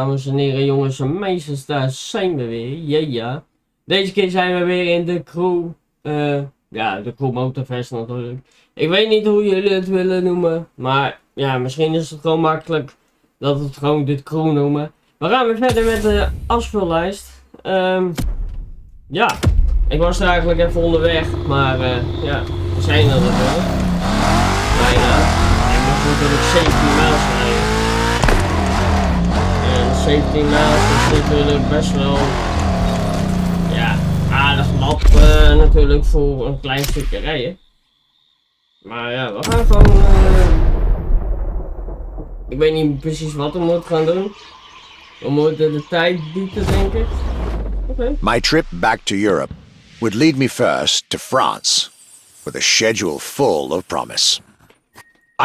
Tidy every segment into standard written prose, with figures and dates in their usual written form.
dames en heren, jongens en meisjes, daar zijn we weer. Ja. Deze keer zijn we weer in de crew. De crew motorfest natuurlijk. Ik weet niet hoe jullie het willen noemen. Maar ja, misschien is het gewoon makkelijk dat we het gewoon de crew noemen. We gaan weer verder met de afspeellijst. Ik was er eigenlijk even onderweg. Maar we zijn er natuurlijk. Bijna. Ik moet natuurlijk 17 miles rijden. En 17 miles is natuurlijk best wel aardig lap natuurlijk voor een klein stukje rijden. Maar ja, we gaan gewoon ik weet niet precies wat we moeten gaan doen. We moeten de tijd bieden, denk ik. Okay. My trip back to Europe would lead me first to France, with a schedule full of promise.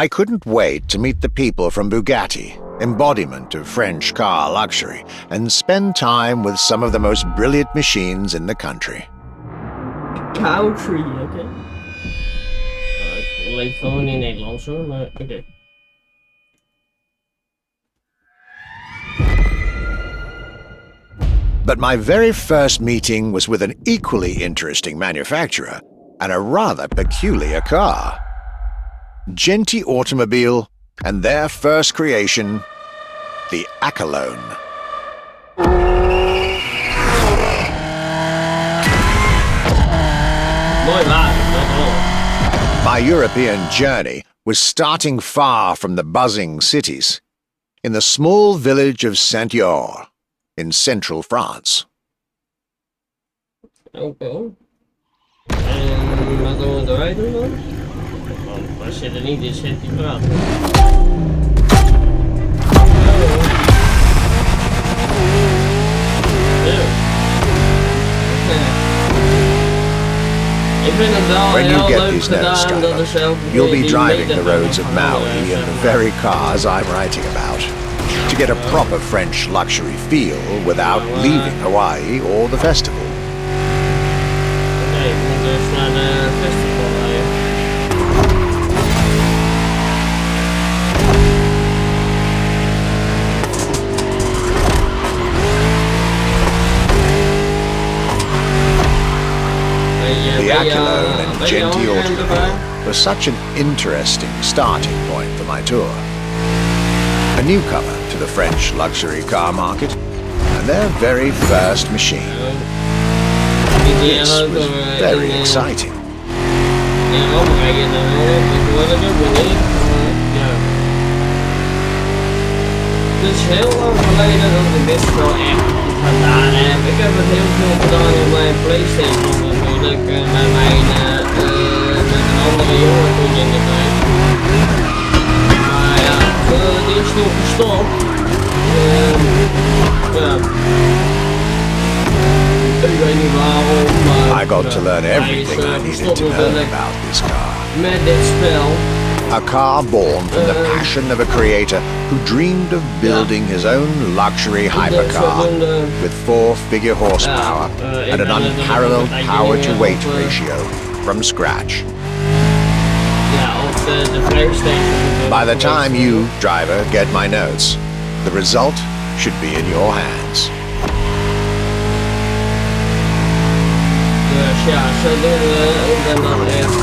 I couldn't wait to meet the people from Bugatti, embodiment of French car luxury, and spend time with some of the most brilliant machines in the country. Country, oké. Ik leef gewoon in Nederland hoor, maar oké. But my very first meeting was with an equally interesting manufacturer and a rather peculiar car. Genti Automobile and their first creation, the Accolone. My European journey was starting far from the buzzing cities, in the small village of Saint-Yor, in central France. Oké. En wat doen we erbij doen dan? Want we zitten niet in Saint-Yor. When you get these notes, Skyler, you'll be driving the roads of Maui in the very cars I'm writing about, to get a proper French luxury feel without leaving Hawaii or the festival. Okay, we moeten dus naar de festival rijden. The Accolone and Genti Automobile was such an interesting starting point for my tour. A newcomer to the French luxury car market, and their very first machine. This was very exciting. Het is heel lang geleden dat ik dit wel echt gedaan heb. Ik heb het heel veel gedaan op mijn PlayStation natuurlijk, met een andere jongen toen in de tijd. Maar ja, die is nog gestopt. Ik weet niet waarom, maar I got to learn everything I needed to know about this car. Met dit spel. A car born from the passion of a creator who dreamed of building his own luxury hypercar with 4-figure horsepower and an unparalleled power-to-weight ratio from scratch. By the time you, driver, get my notes, the result should be in your hands. Dus ja, zo doen we. Ik ben dan echt.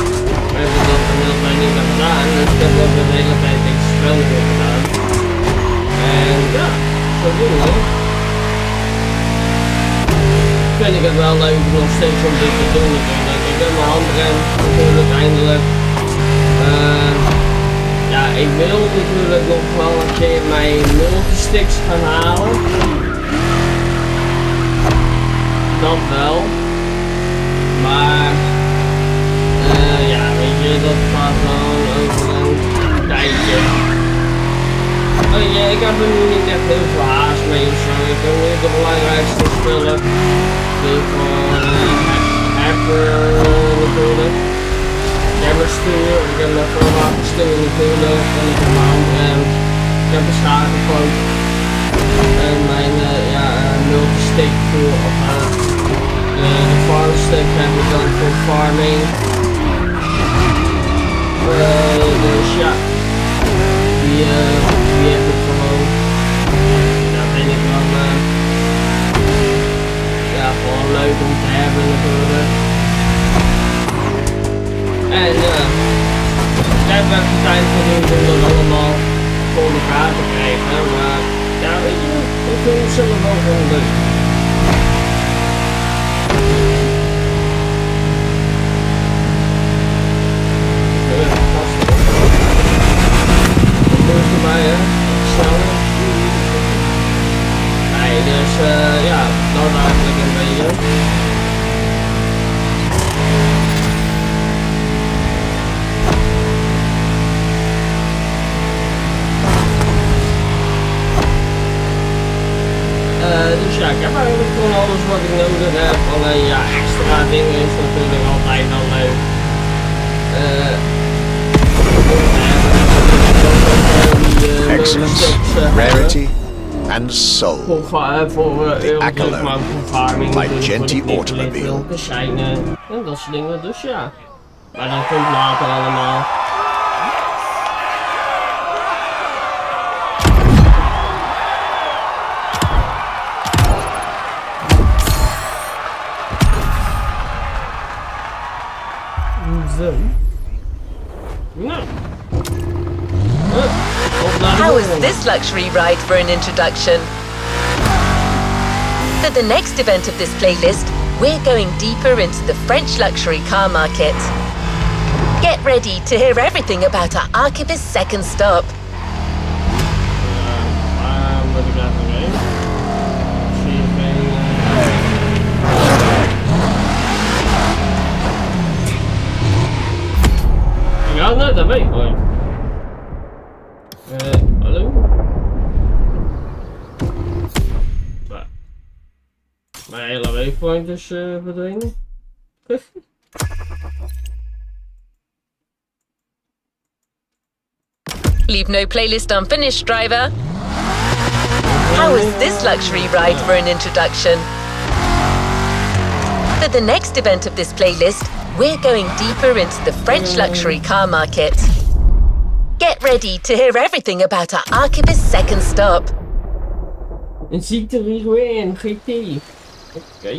We hebben dat inmiddels mij niet meer gedaan, dus ik heb ook de hele tijd niks spel niet meer gedaan. En ja, zo doen we. Vind ik het wel leuk nog steeds om dit te doen natuurlijk. Ik heb mijn handrem natuurlijk eindelijk. Ik wil natuurlijk nog wel een keer mijn multisticks gaan halen. Dat wel. Maar weet je, dat gaat gewoon over een tijdje. Ik heb er nu niet echt heel veel haast mee of zo. Ik heb nu de belangrijkste spullen. Die gewoon natuurlijk. Ik heb een stuur, ik heb een verwachte stuur natuurlijk. En ik heb mijn handrem. Ik heb een schakelpoot. En mijn multistick voor de farmstick heb ik dan voor farming. Dus ja, die heb ik gewoon. Daar ben ik En daar hebben we even tijd voor doen om dat allemaal voor elkaar te krijgen. Maar ja, weet je, ik vind het zelf wel gewoon leuk. Mij, hè? Sneller. Nee, dus ja, dat is eigenlijk een beetje. Dus ja, ik heb eigenlijk gewoon alles wat ik nodig heb. Alleen ja, extra dingen is natuurlijk altijd wel leuk. Excellence, rarity, and soul. The Accolade by Genty Automobile. En dat soort dingen, dus ja. Maar dat komt later allemaal. Zo. Nou. How is this luxury ride for an introduction? For the next event of this playlist, we're going deeper into the French luxury car market. Get ready to hear everything about our archivist's second stop. Wat ik laat mee. Zie je geen... Ja, nee, dat weet ik wel. Hallo? Mijn hele waypoint is verdwenen. Leave no playlist unfinished, driver. How is this luxury ride for an introduction? For the next event of this playlist, we're going deeper into the French luxury car market. Get ready to hear everything about our archivist's second stop. Een Citroën GT. Oké.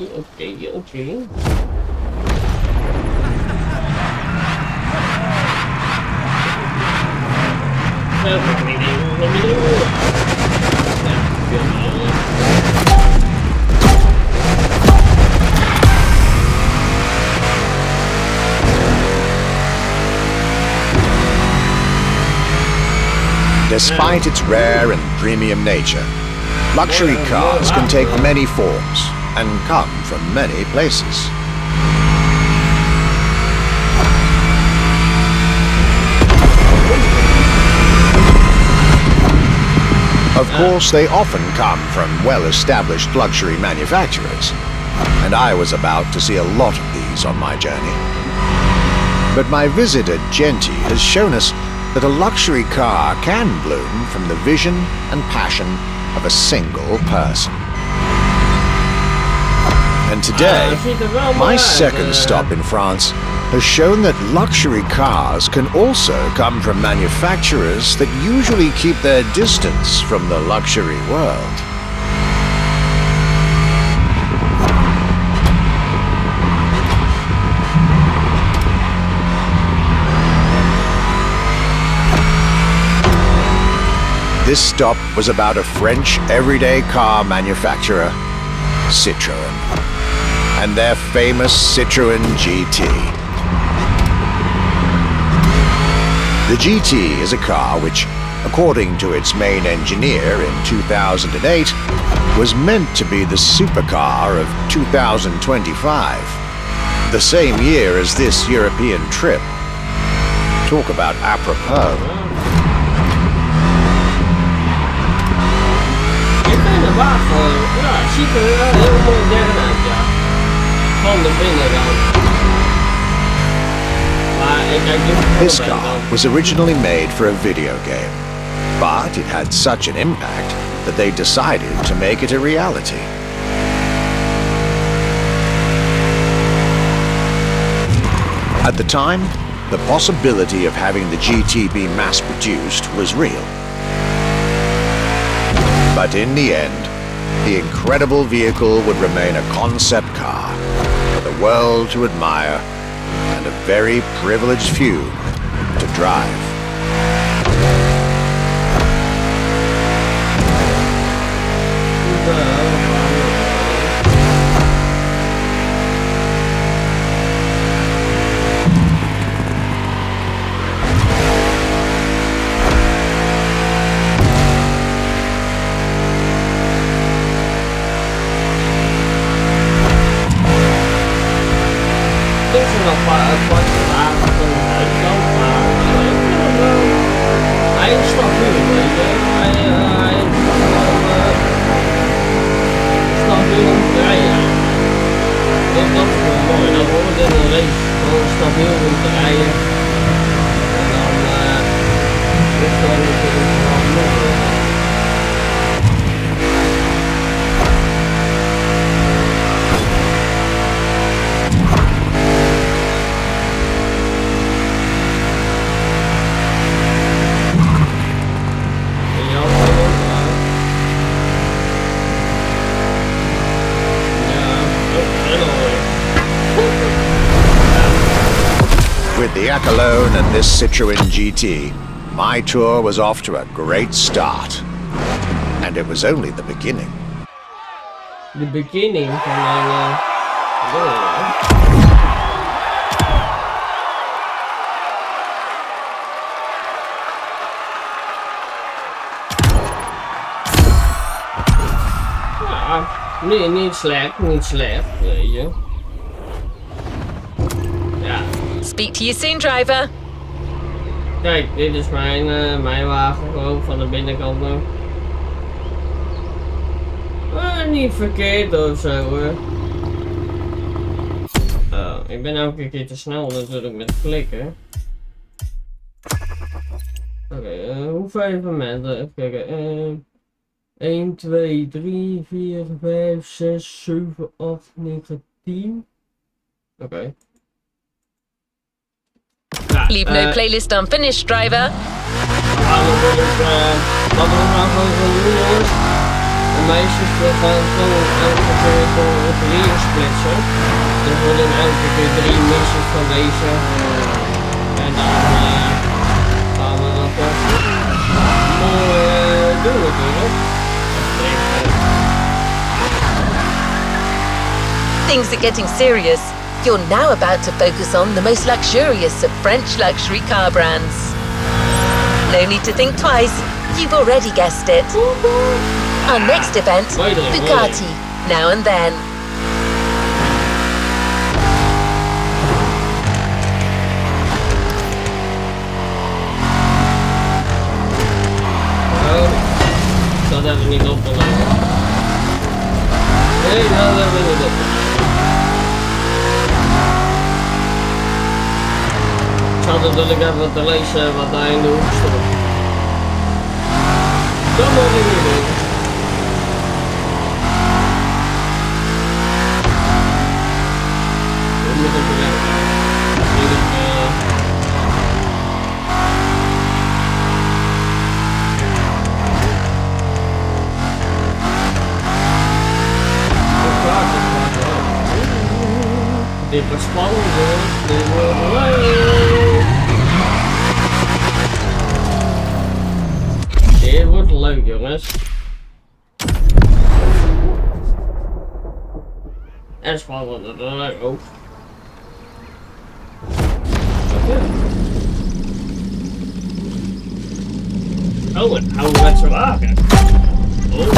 Despite its rare and premium nature, luxury cars can take many forms and come from many places. Of course, they often come from well-established luxury manufacturers, and I was about to see a lot of these on my journey. But my visit at Genty has shown us that a luxury car can bloom from the vision and passion of a single person. And today, my second stop in France has shown that luxury cars can also come from manufacturers that usually keep their distance from the luxury world. This stop was about a French everyday car manufacturer, Citroën, and their famous Citroën GT. The GT is a car which, according to its main engineer in 2008, was meant to be the supercar of 2025, the same year as this European trip. Talk about apropos. Ja, ziet er wel heel modern uit, ja. Van de binnenkant. This car was originally made for a video game, but it had such an impact that they decided to make it a reality. At the time, the possibility of having the GT be mass-produced was real. But in the end, the incredible vehicle would remain a concept car for the world to admire and and a very privileged few to drive. With the Echelon and this Citroën GT, my tour was off to a great start. And it was only the beginning. The beginning van mijn... Ja, niet slecht, weet je. Ja. Speak to you soon, driver. Kijk, dit is mijn wagen gewoon van de binnenkant nog. Niet verkeerd of zo hoor. Ik ben elke keer te snel natuurlijk met klikken. Oké, hoeveel evenementen? Even kijken. 1, 2, 3, 4, 5, 6, 7, 8, 9, 10. Oké. Leave no playlist unfinished, driver. Wat we nou gewoon doen jongens. De meisjes gaan gewoon elke keer voor het weer splitsen. Er worden elke keer 3 missies van deze. En dan gaan we dat mooi doen natuurlijk. Things are getting serious. You're now about to focus on the most luxurious of French luxury car brands. No need to think twice, you've already guessed it. Our next event, Bugatti, now and then. Dat hebben we niet opgenomen. Nee, dat hebben we niet opgenomen. Ik zal natuurlijk even te lezen wat daar in de hoek stond. Dat moet ik niet doen. Ik moet hem beleggen. Dit wordt spannend, dit wordt leuk. Dit wordt leuk, jongens. En spannend, dat leuk ook. Oh, een ouderwetse wagen. Oh, wow.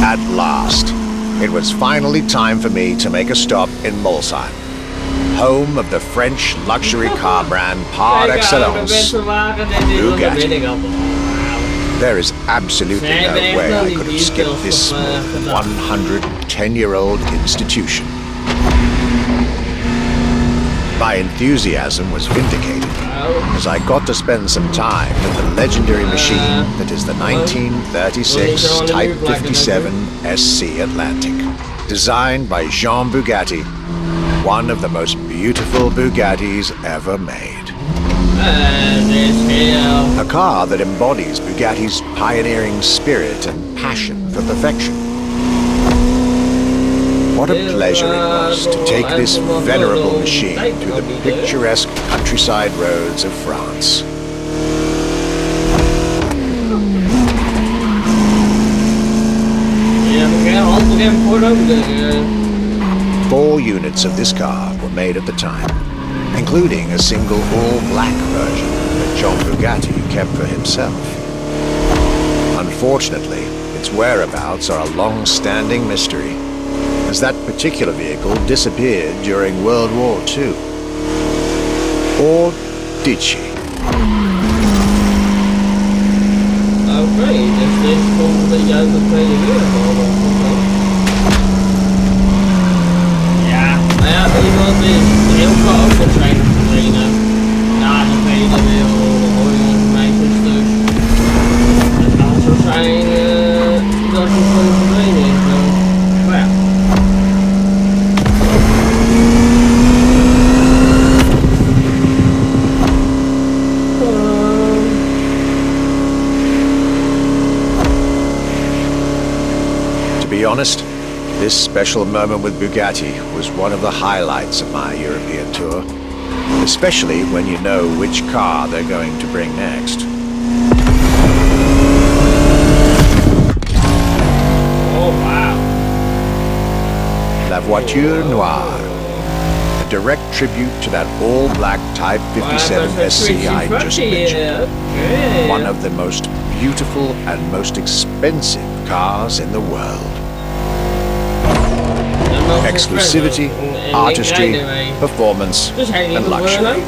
At last, it was finally time for me to make a stop in Molsheim, home of the French luxury car brand par excellence, Bugatti. There is absolutely no way I could have skipped this small 110-year-old institution. My enthusiasm was vindicated, as I got to spend some time with the legendary machine that is the 1936 Type 57 SC Atlantic, designed by Jean Bugatti, one of the most beautiful Bugattis ever made. A car that embodies Bugatti's pioneering spirit and passion for perfection. What a pleasure it was to take this venerable machine through the picturesque countryside roads of France. Four units of this car were made at the time, including a single all-black version that John Bugatti kept for himself. Unfortunately, its whereabouts are a long-standing mystery, as that particular vehicle disappeared during World War II. Or did she? Okay, dus deze komt een beetje uit de Tweede Wereldoorlog. Ja, maar ja, weet je wat het is? Heel veel auto's zijn verdwenen na de Tweede Wereldoorlog, hoor je onze meisjes dus. Het kan zo zijn dat het gewoon verdwenen is. Maar ja. To be honest, this special moment with Bugatti was one of the highlights of my European tour, especially when you know which car they're going to bring next. Oh wow. La Voiture Noire, a direct tribute to that all-black Type 57 SC I just mentioned. One of the most beautiful and most expensive cars in the world. Exclusivity, artistry, performance, and luxury.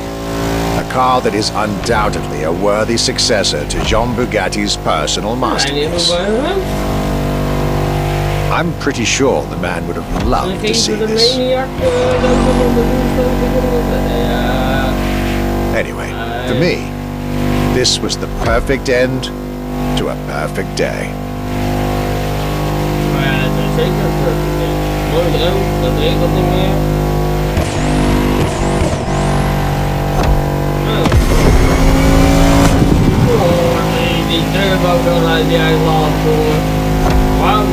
A car that is undoubtedly a worthy successor to Jean Bugatti's personal masterpiece. I'm pretty sure the man would have loved to see this. Anyway, for me, this was the perfect end to a perfect day. Mooi droog, dat regent niet meer. Oh, die turbo kan uit die uitlaat komen. Wauw.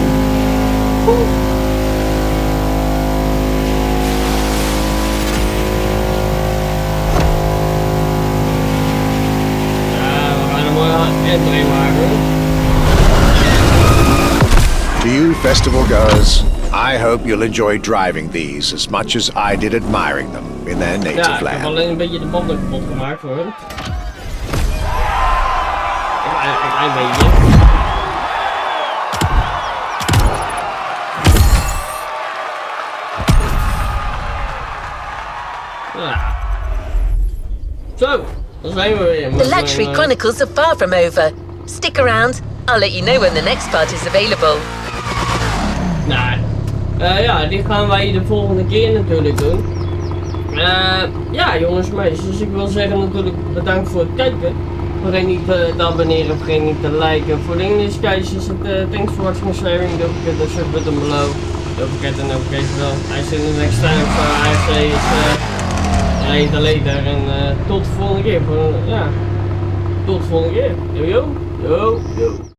Ja, we gaan een mooie entry maken. To you festival goers, I hope you'll enjoy driving these as much as I did admiring them in their native Ja, ik heb land. alleen een beetje de banden kapot gemaakt voor hem. Een klein beetje. Ja. Zo, dan zijn we weer. The luxury chronicles are far from over. Stick around. I'll let you know when the next part is available. Nou, ja, die gaan wij de volgende keer natuurlijk doen. Ja, jongens en meisjes, dus ik wil zeggen natuurlijk bedankt voor het kijken. Vergeet niet te abonneren, vergeet niet te liken. Voor de English guys is het thanks for watching and sharing. Don't forget the sub button below. Don't forget the notification bell. I see you next time. I say it's later. En tot de volgende keer. Ja, tot de volgende keer. Yo yo, yo yo.